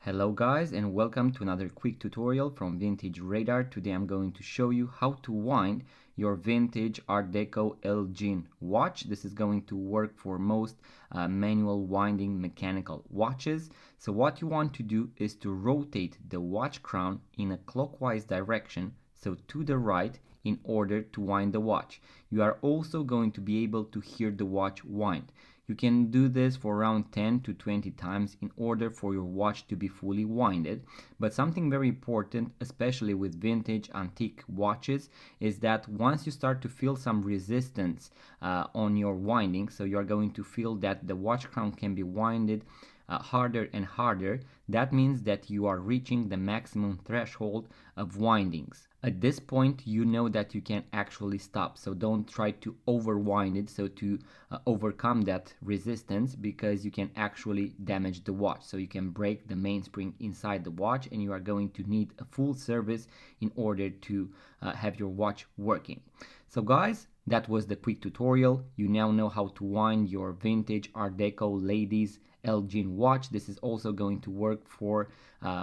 Hello guys, and welcome to another quick tutorial from Vintage Radar. Today I'm going to show you how to wind your vintage Art Deco Elgin watch. This is going to work for most manual winding mechanical watches. So what you want to do is to rotate the watch crown in a clockwise direction, so to the right, in order to wind the watch. You are also going to be able to hear the watch wind. You can do this for around 10 to 20 times in order for your watch to be fully winded. But something very important, especially with vintage antique watches, is that once you start to feel some resistance on your winding, so you are going to feel that the watch crown can be winded harder and harder, that means that you are reaching the maximum threshold of windings. At this point, you know that you can actually stop, so don't try to overwind it so to overcome that resistance, because you can actually damage the watch. So you can break the mainspring inside the watch, and you are going to need a full service in order to have your watch working. So guys, that was the quick tutorial. You now know how to wind your vintage Art Deco ladies Elgin watch. This is also going to work for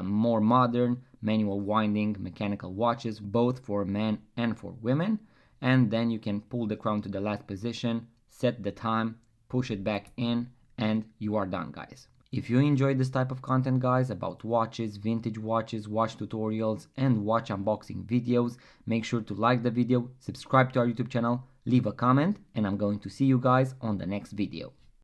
more modern manual winding mechanical watches, both for men and for women. And then you can pull the crown to the last position, set the time, push it back in, and you are done, guys. If you enjoyed this type of content, guys, about watches, vintage watches, watch tutorials, and watch unboxing videos, make sure to like the video, subscribe to our YouTube channel, leave a comment, and I'm going to see you guys on the next video.